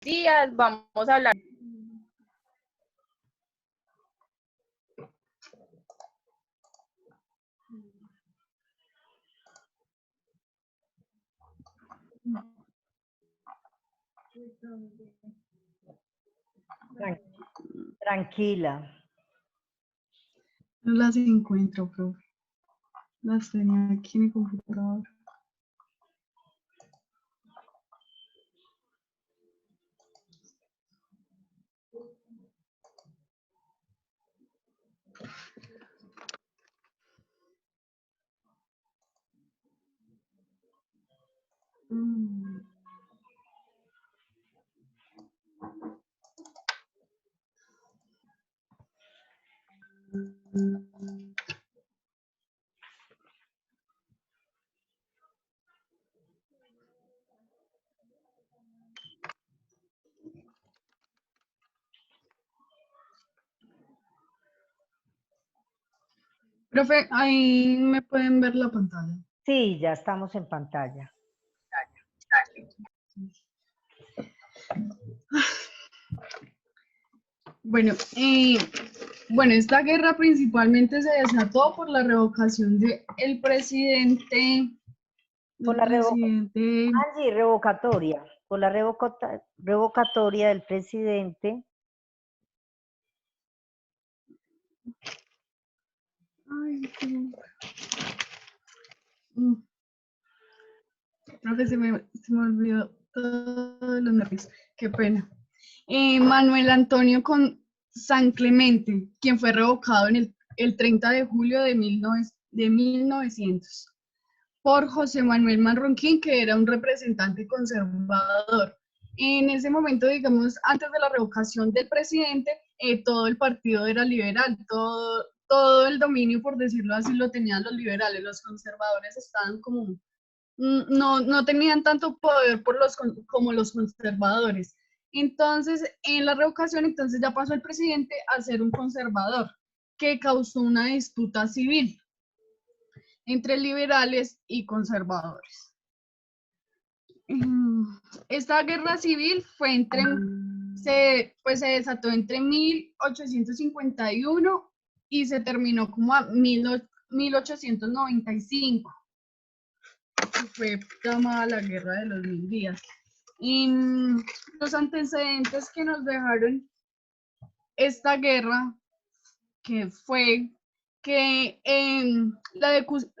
días, vamos a hablar. Tranquila. No las encuentro, profe. Las tenía aquí en el computador. Profe, ahí me pueden ver la pantalla. Sí, ya estamos en pantalla. Bueno, esta guerra principalmente se desató por la revocación del presidente. Por la revocatoria. Por la revocatoria del presidente. Ay, profe, se me olvidó todos los nervios. Qué pena. Manuel Antonio con San Clemente, quien fue revocado en el 30 de julio de 1900 por José Manuel Marroquín, que era un representante conservador. En ese momento, digamos, antes de la revocación del presidente, todo el partido era liberal, todo el dominio, por decirlo así, lo tenían los liberales, los conservadores estaban como, no tenían tanto poder como los conservadores. Entonces, en la revocación, entonces ya pasó el presidente a ser un conservador, que causó una disputa civil entre liberales y conservadores. Esta guerra civil fue se desató entre 1851 y se terminó como a 1895. Fue llamada la Guerra de los 1000 días. Y los antecedentes que nos dejaron esta guerra, que fue que la educación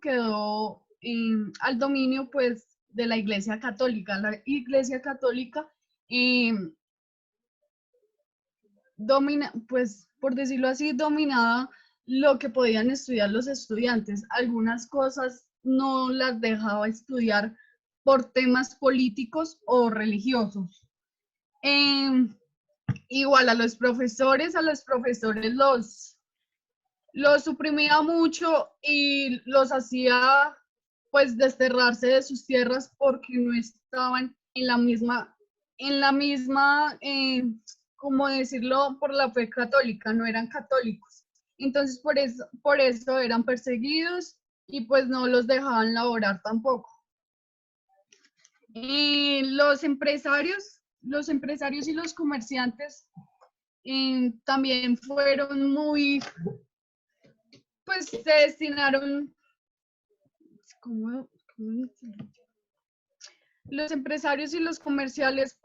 quedó al dominio, pues, de la Iglesia Católica. La Iglesia Católica pues, por decirlo así, dominaba lo que podían estudiar los estudiantes. Algunas cosas no las dejaba estudiar por temas políticos o religiosos. Igual a los profesores los suprimía mucho y los hacía, pues, desterrarse de sus tierras porque no estaban en la misma, como decirlo, por la fe católica, no eran católicos. Entonces, por eso eran perseguidos y pues no los dejaban laborar tampoco. Los empresarios y los comerciantes también fueron muy, pues se destinaron, los empresarios y los comerciantes,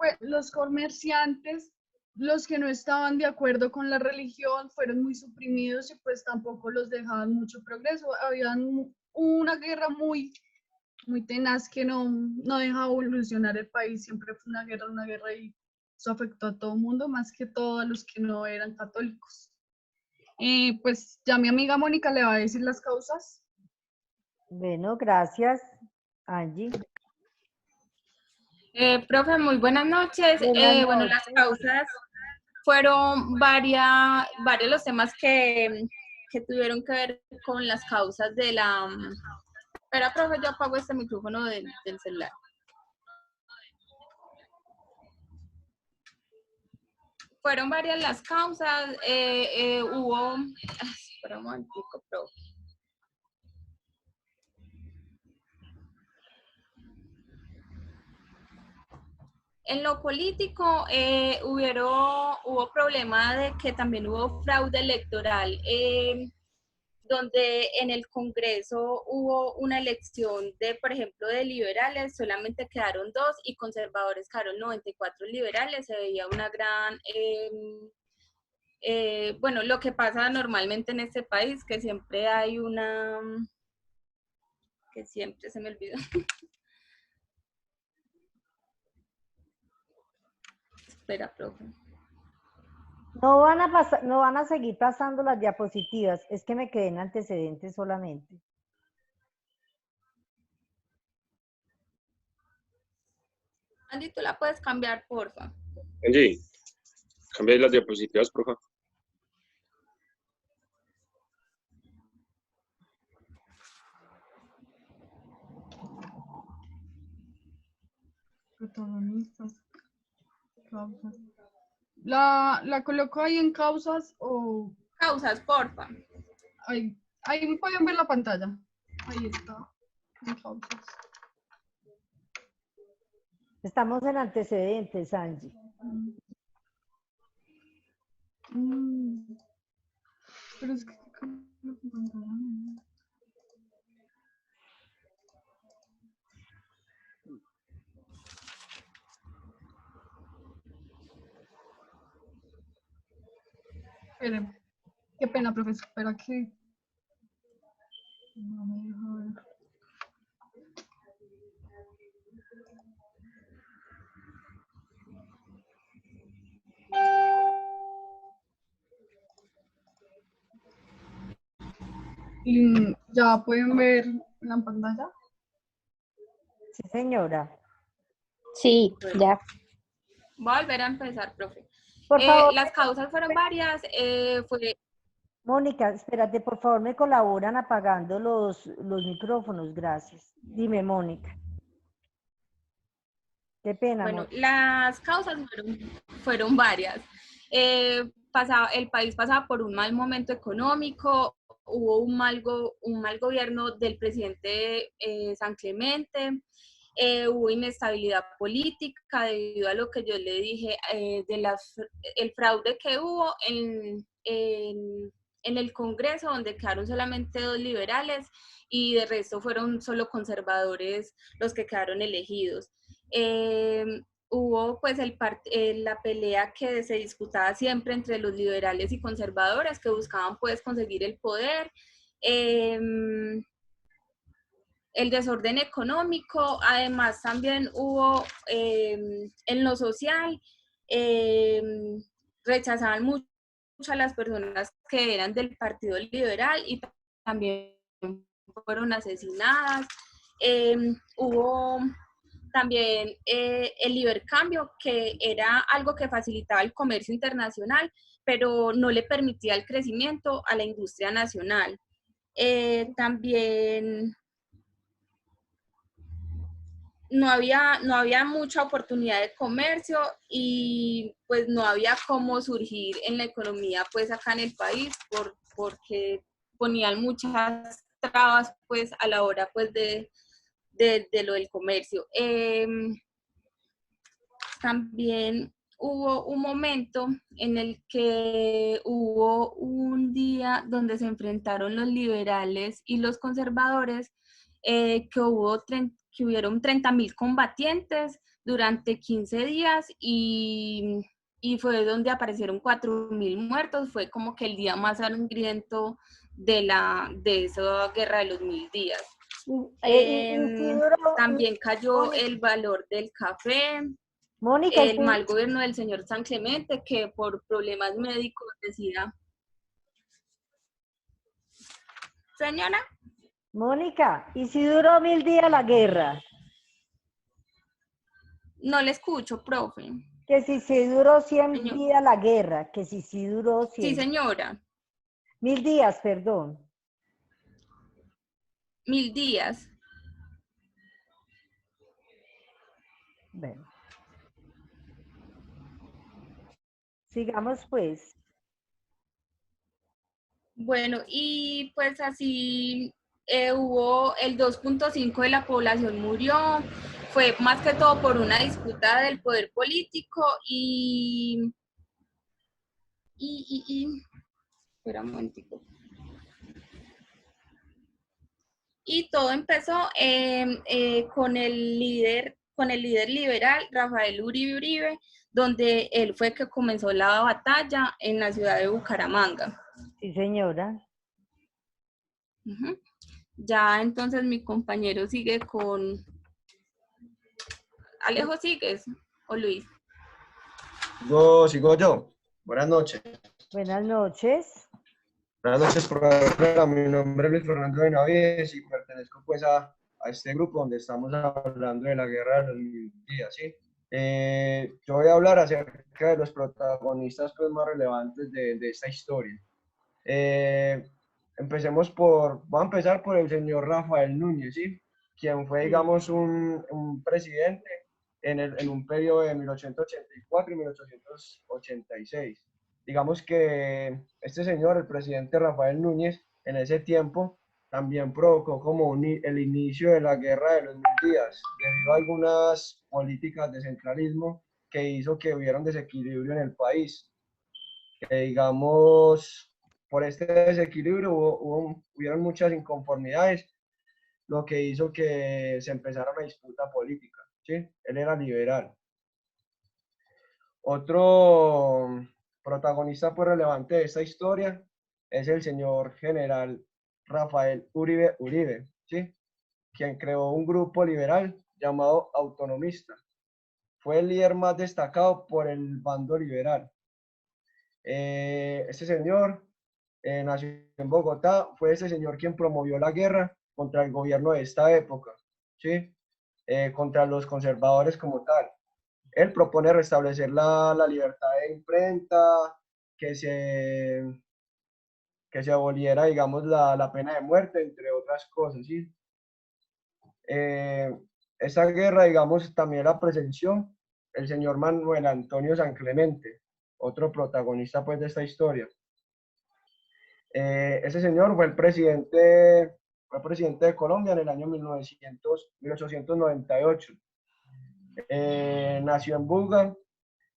los que no estaban de acuerdo con la religión, fueron muy suprimidos y pues tampoco los dejaban mucho progreso. Había una guerra muy tenaz que no dejaba evolucionar el país, siempre fue una guerra y eso afectó a todo el mundo, más que todo a los que no eran católicos. Pues ya mi amiga Mónica le va a decir las causas. Bueno, gracias, Angie. Profe, muy buenas noches. Bueno, las causas fueron varios los temas que tuvieron que ver con las causas de la... Espera, profe, yo apago este micrófono del celular. Fueron varias las causas, hubo... Espera un momentico, profe. en lo político hubo problema de que también hubo fraude electoral, donde en el Congreso hubo una elección de, por ejemplo, de liberales, solamente quedaron 2 y conservadores quedaron 94 liberales. Se veía una gran, bueno, lo que pasa normalmente en este país, que siempre hay una, que siempre se me olvidó. Espera, profe. No van a pasar, no van a seguir pasando las diapositivas, es que me quedé en antecedentes solamente. Andy, tú la puedes cambiar, porfa. Angie, cambia las diapositivas, por favor. Protagonistas, causas. ¿La coloco ahí en causas o Causas, porfa. ahí pueden ver la pantalla? Ahí está, en causas. Estamos en antecedentes, Angie. Pero es que pantalla no. Esperen. Qué pena, profesor. Espera que no me deja ver. Y ya pueden ver la pantalla. Sí, señora. Sí, ya. Voy a volver a empezar, profe. Por favor, Las causas fueron varias. Fue Mónica, espérate, por favor, me colaboran apagando los micrófonos, gracias. Dime, Mónica. Qué pena, Bueno, Mónica. las causas fueron varias. El país pasaba por un mal momento económico, hubo un mal gobierno del presidente San Clemente, hubo inestabilidad política debido a lo que yo le dije, el fraude que hubo en el Congreso, donde quedaron solamente 2 liberales y de resto fueron solo conservadores los que quedaron elegidos. Hubo pues la pelea que se disputaba siempre entre los liberales y conservadores que buscaban pues conseguir el poder, el desorden económico. Además también hubo en lo social, rechazaban mucho a las personas que eran del Partido Liberal y también fueron asesinadas. Hubo también el libercambio, que era algo que facilitaba el comercio internacional, pero no le permitía el crecimiento a la industria nacional. También no había mucha oportunidad de comercio y pues no había cómo surgir en la economía pues acá en el país porque ponían muchas trabas pues a la hora pues de lo del comercio. También hubo un momento en el que hubo un día donde se enfrentaron los liberales y los conservadores, que hubieron 30.000 combatientes durante 15 días y fue donde aparecieron 4.000 muertos. Fue como que el día más sangriento de esa guerra de los 1000 días. También cayó el valor del café, Mónica, el mal gobierno del señor San Clemente, que por problemas médicos decía. Señora. Mónica, ¿y si duró 1000 días la guerra? No le escucho, profe. Que si duró 100 días la guerra, que si duró 100. Sí, señora. 1000 días, perdón. 1000 días. Bueno. Sigamos pues. Bueno, y pues así hubo el 2.5 de la población murió, fue más que todo por una disputa del poder político espera un momentico. Y todo empezó con el líder liberal, Rafael Uribe Uribe, donde él fue que comenzó la batalla en la ciudad de Bucaramanga. Sí, señora. Uh-huh. Ya entonces mi compañero sigue con... Alejo, ¿sigues? ¿O Luis? Sigo yo. Buenas noches. Buenas noches. Buenas noches, profesora. Mi nombre es Luis Fernando Benavides y pertenezco pues a este grupo donde estamos hablando de la guerra de los 1000 días, ¿sí? Yo voy a hablar acerca de los protagonistas pues, más relevantes de esta historia. Voy a empezar por el señor Rafael Núñez, ¿sí? Quien fue, digamos, un presidente en un periodo de 1884 y 1886. Digamos que este señor, el presidente Rafael Núñez, en ese tiempo también provocó como el inicio de la guerra de los 1000 días, debido a algunas políticas de centralismo que hizo que hubiera un desequilibrio en el país. Que digamos, por este desequilibrio hubieron muchas inconformidades, lo que hizo que se empezara una disputa política, ¿sí? Él era liberal. Otro protagonista pues, relevante de esta historia es el señor general Rafael Uribe Uribe, ¿sí? Quien creó un grupo liberal llamado Autonomista. Fue el líder más destacado por el bando liberal. Este señor nació en Bogotá, fue ese señor quien promovió la guerra contra el gobierno de esta época, ¿sí? Contra los conservadores como tal. Él propone restablecer la libertad de imprenta, que se aboliera, digamos, la pena de muerte, entre otras cosas, ¿sí? Esa guerra, digamos, también la presenció el señor Manuel Antonio San Clemente, otro protagonista, pues, de esta historia. Ese señor fue presidente de Colombia en el año 1898. Nació en Buga,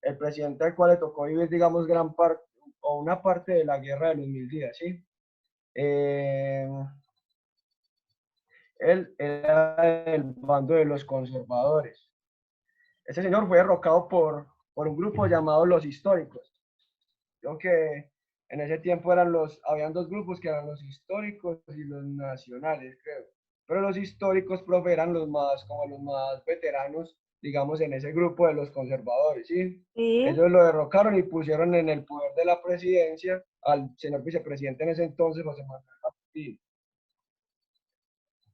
el presidente al cual le tocó vivir, digamos, gran parte o una parte de la guerra de los 1000 días, ¿sí? Él era del bando de los conservadores. Ese señor fue derrocado por un grupo llamado los históricos. Creo que en ese tiempo habían dos grupos que eran los históricos y los nacionales, creo. Pero los históricos, profe, eran los más veteranos, digamos, en ese grupo de los conservadores, ¿sí? Sí. Ellos lo derrocaron y pusieron en el poder de la presidencia al señor vicepresidente en ese entonces, José Manuel Marroquín.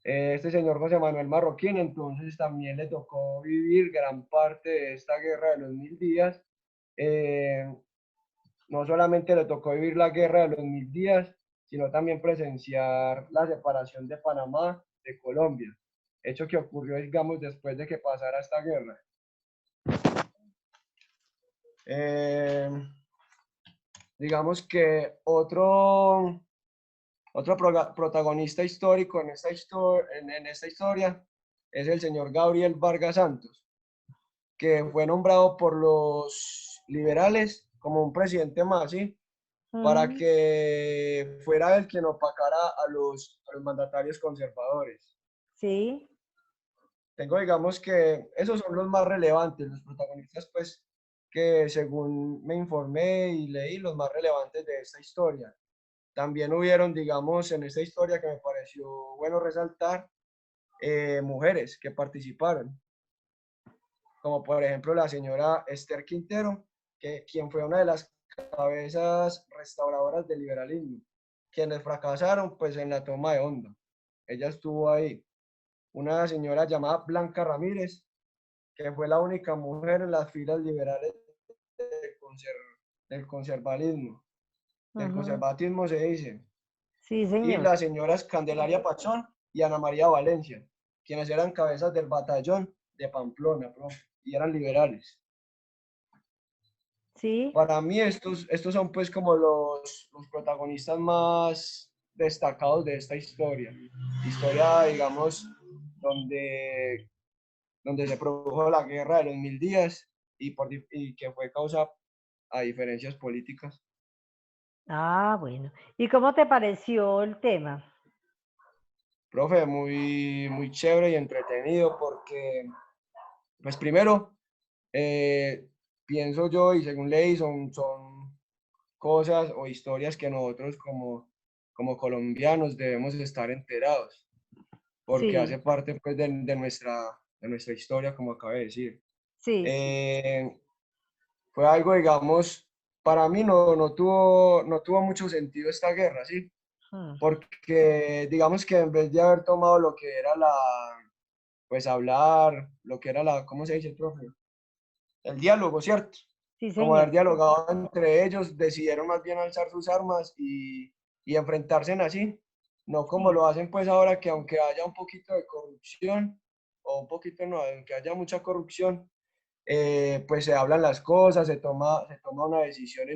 Este señor José Manuel Marroquín, entonces también le tocó vivir gran parte de esta guerra de los 1000 días. No solamente le tocó vivir la guerra de los 1000 días, sino también presenciar la separación de Panamá de Colombia, hecho que ocurrió, digamos, después de que pasara esta guerra. Digamos que otro protagonista histórico en esta historia es el señor Gabriel Vargas Santos, que fue nombrado por los liberales como un presidente más, ¿sí? Para que fuera el quien opacara a los mandatarios conservadores. Sí. Digamos que esos son los más relevantes, los protagonistas, pues, que según me informé y leí, los más relevantes de esta historia. También hubieron, digamos, en esta historia que me pareció bueno resaltar, mujeres que participaron, como por ejemplo la señora Esther Quintero, quien fue una de las cabezas restauradoras del liberalismo, quienes fracasaron pues en la toma de Honda. Ella estuvo ahí. Una señora llamada Blanca Ramírez, que fue la única mujer en las filas liberales del conservatismo. Del conservatismo se dice. Sí, señor. Y las señoras Candelaria Pachón y Ana María Valencia, quienes eran cabezas del batallón de Pamplona, y eran liberales. Sí. Para mí estos son pues como los protagonistas más destacados de esta historia. Historia, digamos, donde donde se produjo la guerra de los 1000 días y que fue causa a diferencias políticas. Ah, bueno. ¿Y cómo te pareció el tema? Profe, muy chévere y entretenido porque, pues primero, pienso yo y según leí son cosas o historias que nosotros como colombianos debemos estar enterados porque Sí, hace parte pues de nuestra historia, como acabé de decir. sí, sí. Fue algo, digamos, para mí no tuvo mucho sentido esta guerra, ¿sí? Mm. Porque digamos que en vez de haber tomado lo que era pues hablar, lo que era ¿cómo se dice, profe? El diálogo, ¿cierto? Sí, Como señor. haber dialogado entre ellos, decidieron más bien alzar sus armas y enfrentarse en así, no como Sí, lo hacen pues ahora que aunque haya un poquito de corrupción, o un poquito no, aunque haya mucha corrupción, pues se hablan las cosas, se toma una decisión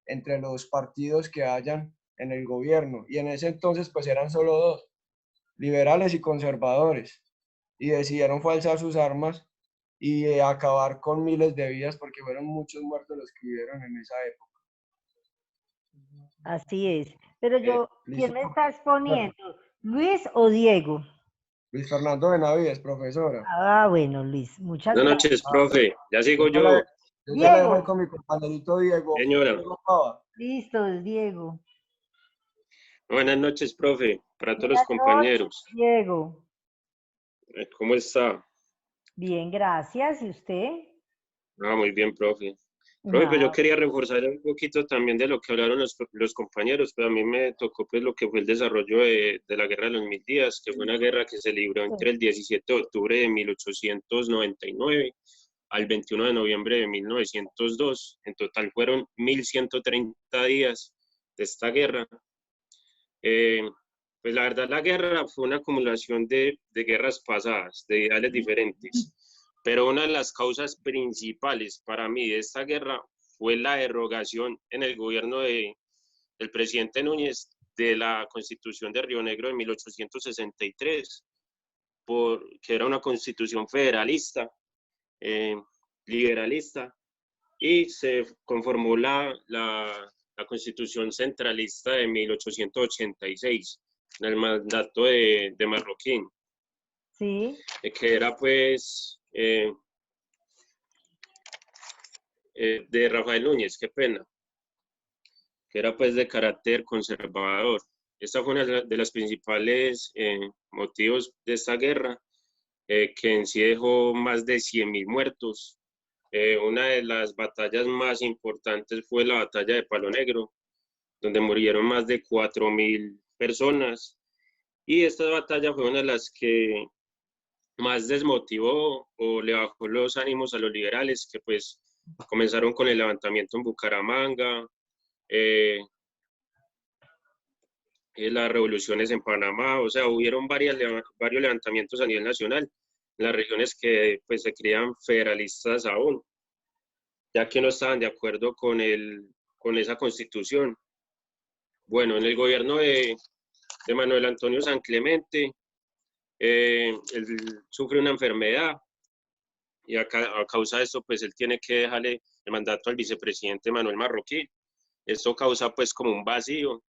entre los partidos que hayan en el gobierno. Y en ese entonces pues eran solo dos, liberales y conservadores. Y decidieron fue alzar sus armas y acabar con miles de vidas porque fueron muchos muertos los que hubieron en esa época. así es. Pero yo, ¿quién ¿Listo? me está exponiendo? ¿Luis o Diego? Luis Fernando Benavides, profesora. Ah, bueno, Luis, muchas Buenas gracias. noches, profe. Ya sigo Yo se la, yo, yo se la dejo ahí Diego, con mi compañerito Diego, señora. Diego Pava. listo, Diego. Buenas noches, profe, para todos los Buenas noches, compañeros. Diego. ¿Cómo está? Bien, gracias. ¿Y usted? Ah, muy bien, profe. Profe, pues yo Ah, quería reforzar un poquito también de lo que hablaron los compañeros, pero a mí me tocó pues lo que fue el desarrollo de la Guerra de los 1000 días, que fue una guerra que se libró sí. entre el 17 de octubre de 1899 al 21 de noviembre de 1902. En total fueron 1130 días de esta guerra. Eh, pues la verdad la guerra fue una acumulación de guerras pasadas, de ideales diferentes, pero una de las causas principales para mí de esta guerra fue la derogación en el gobierno del presidente Núñez de la Constitución de Río Negro de 1863, que era una constitución federalista, eh, liberalista, y se conformó la Constitución Centralista de 1886, en el mandato de Marroquín, Sí, que era pues de Rafael Núñez, qué pena, que era pues de carácter conservador. Esta fue una de las principales motivos de esta guerra, que en sí dejó más de 100.000 muertos. Una de las batallas más importantes fue la batalla de Palo Negro, donde murieron más de 4.000 personas. Y esta batalla fue una de las que más desmotivó o le bajó los ánimos a los liberales, que pues comenzaron con el levantamiento en Bucaramanga, eh, las revoluciones en Panamá, o sea, hubieron varios levantamientos a nivel nacional en las regiones que pues se creían federalistas aún, ya que no estaban de acuerdo con esa constitución. Bueno, en el gobierno de Manuel Antonio San Clemente, él sufre una enfermedad y a causa de esto, pues él tiene que dejarle el mandato al vicepresidente Manuel Marroquín. Esto causa pues como un vacío.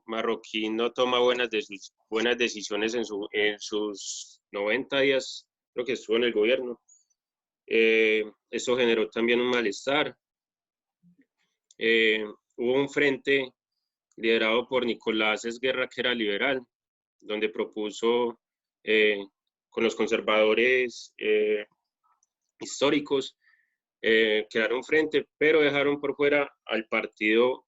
Marroquín no toma buenas decisiones en sus 90 días, creo que estuvo en el gobierno. Esto generó también un malestar. Hubo un frente liderado por Nicolás Esguerra, que era liberal, donde propuso con los conservadores históricos crear un frente, pero dejaron por fuera al partido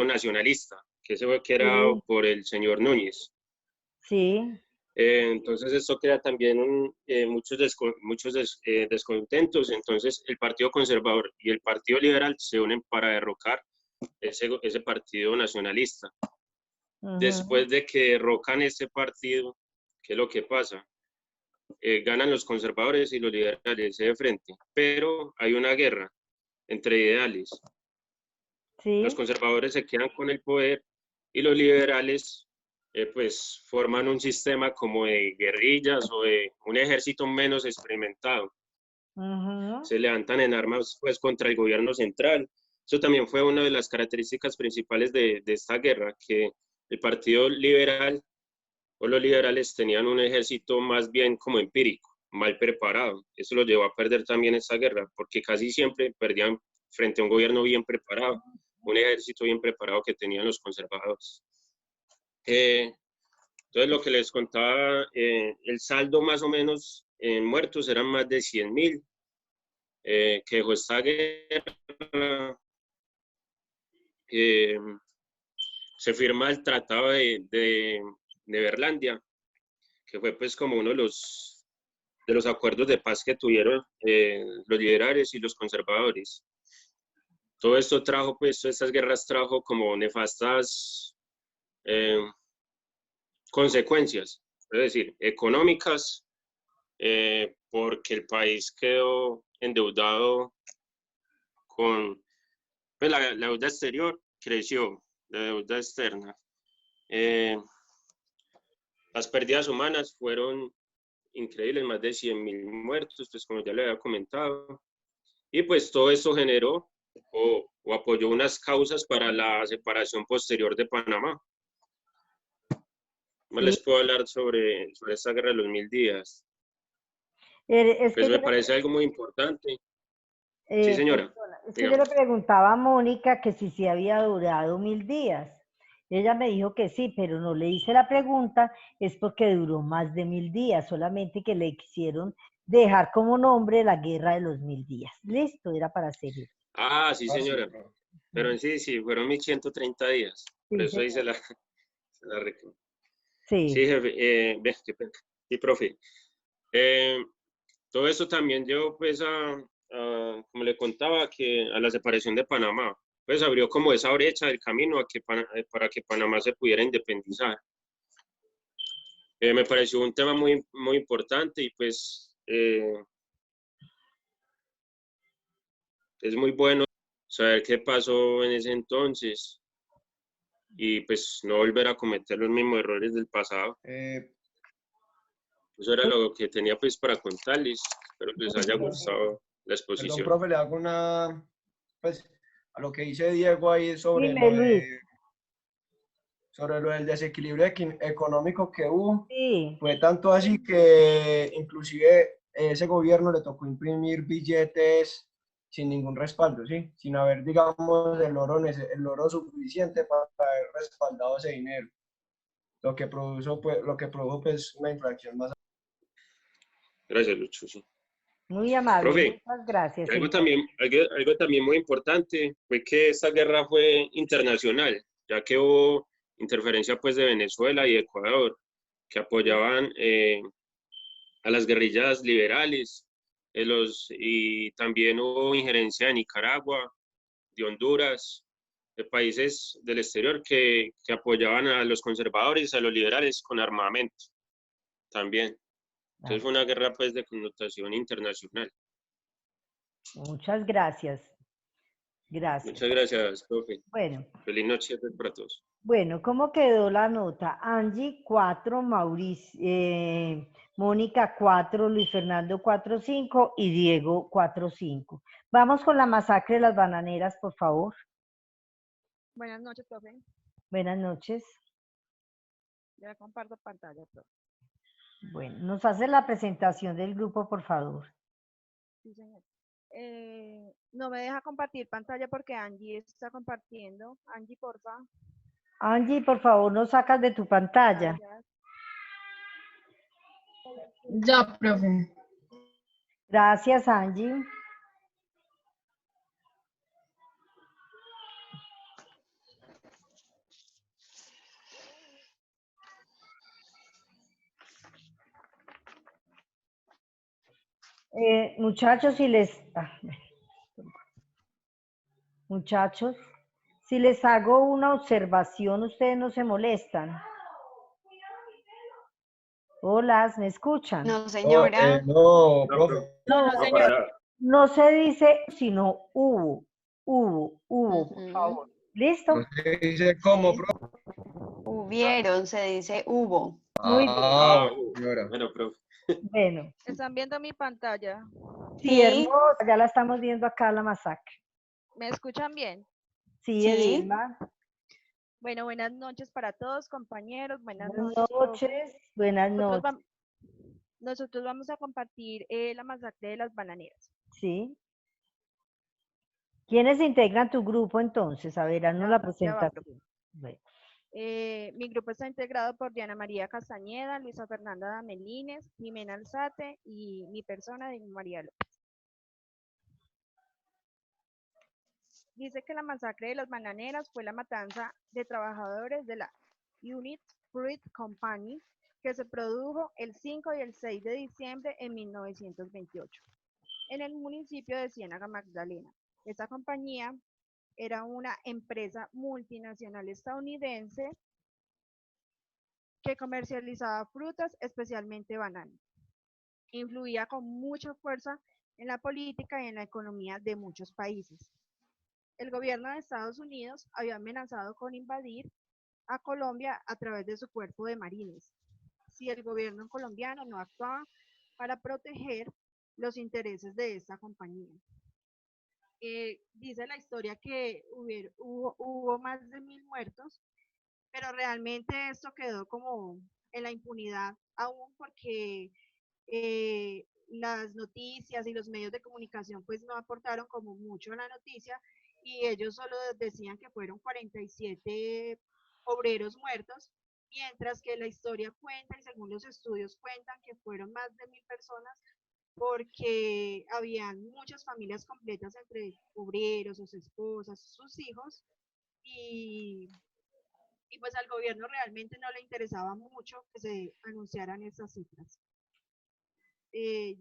nacionalista, que se fue creado sí, por el señor Núñez. sí. Entonces esto crea también muchos descontentos. Entonces el Partido Conservador y el Partido Liberal se unen para derrocar ese partido nacionalista. Ujú. Después de que derrocan ese partido, ¿qué es lo que pasa? Ganan los conservadores y los liberales de frente, pero hay una guerra entre ideales. Los Sí, conservadores se quedan con el poder y los liberales pues forman un sistema como de guerrillas o de un ejército menos experimentado. Ujú. Se levantan en armas pues contra el gobierno central. Eso también fue una de las características principales de esta guerra, que el Partido Liberal o los liberales tenían un ejército más bien como empírico, mal preparado. Eso lo llevó a perder también esta guerra, porque casi siempre perdían frente a un gobierno bien preparado, un ejército bien preparado que tenían los conservadores. Entonces, lo que les contaba, el saldo más o menos en muertos eran más de 100.000, que dejó esta guerra. Se firma el Tratado de Berlandia, que fue pues como uno de los acuerdos de paz que tuvieron los liberales y los conservadores. Todo esto trajo, pues, estas guerras trajo como nefastas consecuencias, es decir, económicas, porque el país quedó endeudado con, pues, la deuda exterior creció, la deuda externa. Las pérdidas humanas fueron increíbles, más de 100.000 muertos, pues como ya le había comentado. Y pues todo eso generó o apoyó unas causas para la separación posterior de Panamá. ¿Cómo les puedo hablar sobre esta guerra de los 1000 días? Es Pues que me parece algo muy importante. Sí, señora. perdona, es que yo le preguntaba a Mónica que si había durado 1000 días. Ella me dijo que sí, pero no le hice la pregunta, es porque duró más de 1000 días, solamente que le quisieron dejar como nombre la guerra de los 1000 días. Listo, era para seguir. Ah, sí, señora. Pero en sí, fueron 1130 días. Por Sí, eso señor. hice la Sí. Sí, jefe. Sí, profe. Todo eso también llevó, pues, como le contaba, que a la separación de Panamá. Pues abrió como esa brecha del camino para que Panamá se pudiera independizar. Me pareció un tema muy, muy importante y pues es muy bueno saber qué pasó en ese entonces y pues no volver a cometer los mismos errores del pasado. Eso era lo que tenía pues para contarles. Espero que les haya gustado la exposición. Perdón, profe, le hago pues, a lo que dice Diego ahí sobre Dime, Luis. sobre lo del desequilibrio económico que hubo. Sí. Fue tanto así que inclusive ese gobierno le tocó imprimir billetes sin ningún respaldo, ¿sí? Sin haber, digamos, el oro suficiente para haber respaldado ese dinero. Lo que produjo, pues, una inflación más. Gracias, Lucho. Sí. Muy amable, Profe, muchas gracias. algo Señor. algo también muy importante fue que esta guerra fue internacional, ya que hubo interferencia pues de Venezuela y Ecuador, que apoyaban a las guerrillas liberales, y también hubo injerencia de Nicaragua, de Honduras, de países del exterior que apoyaban a los conservadores y a los liberales con armamento también. Entonces fue una guerra pues de connotación internacional. Muchas gracias. Gracias. Muchas gracias, profe. Bueno. Feliz noche para todos. Bueno, ¿cómo quedó la nota? Angie 4, Mauricio, Mónica 4, Luis Fernando 4.5 y Diego 4.5. Vamos con la masacre de las bananeras, por favor. Buenas noches, profe. Buenas noches. Ya comparto pantalla, profe. Bueno, nos hace la presentación del grupo, por favor. Sí, señor. No me deja compartir pantalla porque Angie está compartiendo. Angie, porfa. Angie, por favor, nos sacas de tu pantalla. Ya, profe. Gracias, Angie. Muchachos, si les hago una observación, ustedes no se molestan. Hola, ¿me escuchan? No, señora. No, profe. No, señor. No se dice, sino hubo, por favor. ¿Listo? No se dice cómo, profe. Hubieron, se dice hubo. Muy bien. Ah, señora. Bueno, profe. Bueno, ¿Están viendo mi pantalla? sí, Sí. hermosa, ya la estamos viendo acá la masacre. ¿Me escuchan bien? Sí, Sí. Edilma. Bueno, buenas noches para todos, compañeros. Buenas Buenas noches, profe. noches, buenas Nosotros, noches. nosotros vamos a compartir la masacre de las bananeras. Sí. ¿Quiénes integran tu grupo entonces? A ver, haznos la Ya va, profe. presentación. Bueno, Mi grupo está integrado por Diana María Castañeda, Luisa Fernanda Damelines, Jimena Alzate y mi persona, de María López. Dice que la masacre de las bananeras fue la matanza de trabajadores de la Unit Fruit Company que se produjo el 5 y el 6 de diciembre en 1928 en el municipio de Ciénaga Magdalena. Esta compañía era una empresa multinacional estadounidense que comercializaba frutas, especialmente bananas. Influía con mucha fuerza en la política y en la economía de muchos países. El gobierno de Estados Unidos había amenazado con invadir a Colombia a través de su cuerpo de marines, si el gobierno colombiano no actuaba para proteger los intereses de esta compañía. Dice la historia que hubo más de 1000 muertos, pero realmente esto quedó como en la impunidad, aún porque las noticias y los medios de comunicación pues no aportaron como mucho a la noticia y ellos solo decían que fueron 47 obreros muertos, mientras que la historia cuenta y según los estudios cuentan que fueron más de 1000 personas porque habían muchas familias completas entre obreros, sus esposas, sus hijos y pues al gobierno realmente no le interesaba mucho que se anunciaran esas cifras.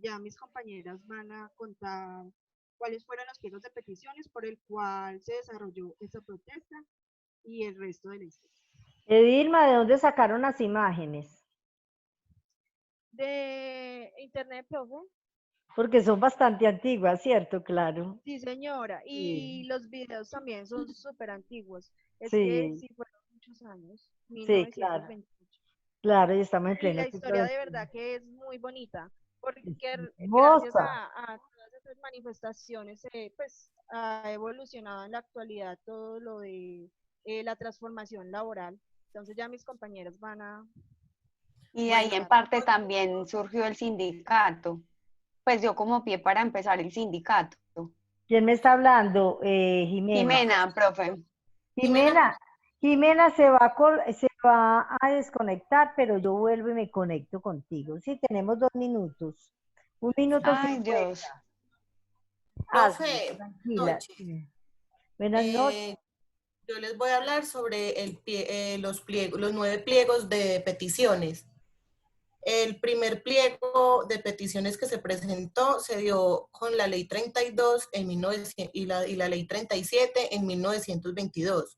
Ya mis compañeras van a contar cuáles fueron los pliegos de peticiones por el cual se desarrolló esta protesta y el resto de la historia. Edilma, ¿de dónde sacaron las imágenes? De internet, profe. Porque son bastante antiguas, ¿cierto? Claro. Sí, señora. Sí, Y los videos también son súper antiguos. Es que sí, sí fueron muchos años, sí, claro. 1928. Claro, y estamos en Y pleno la siglo historia de XXI. verdad que es muy bonita, porque Es gracias hermosa. a todas esas manifestaciones, pues ha evolucionado en la actualidad todo lo de la transformación laboral. Entonces ya mis compañeros van a Y de ahí en contar. parte también surgió el sindicato. Pues dio como pie para empezar el sindicato. ¿Quién me está hablando? Jimena. Jimena, profe. Jimena, Jimena se va a desconectar, pero yo vuelvo y me conecto contigo. Sí, tenemos 2 minutos. 1 minuto Ay, 50. Dios. Hazlo, Profe, tranquila. noche. Sí. Buenas noches. Eh, yo les voy a hablar sobre los 9 pliegos de peticiones. El primer pliego de peticiones que se presentó se dio con la ley 32 en 1900, y la ley 37 en 1922.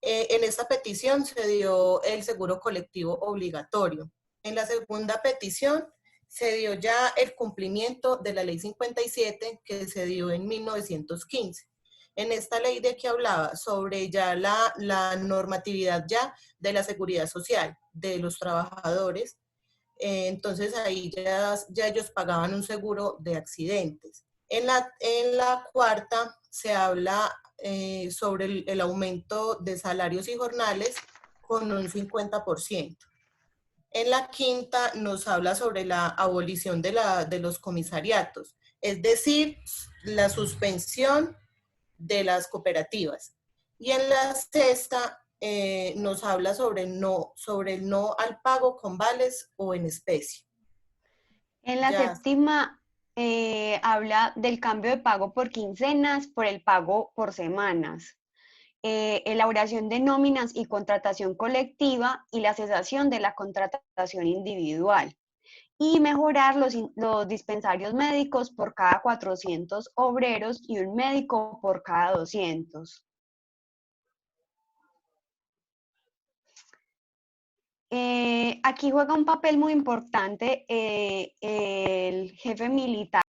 En esta petición se dio el seguro colectivo obligatorio. En la segunda petición se dio ya el cumplimiento de la ley 57 que se dio en 1915. En esta ley de que hablaba sobre ya la normatividad ya de la seguridad social de los trabajadores, entonces ahí ya ellos pagaban un seguro de accidentes. En la cuarta se habla sobre el aumento de salarios y jornales con un 50%. En la quinta nos habla sobre la abolición de los comisariatos, es decir, la suspensión de las cooperativas. Y en la sexta nos habla sobre el no al pago con vales o en especie. En la Ya. séptima habla del cambio de pago por quincenas por el pago por semanas. Elaboración de nóminas y contratación colectiva y la cesación de la contratación individual. Y mejorar los dispensarios médicos por cada 400 obreros y un médico por cada 200. Aquí juega un papel muy importante el jefe militar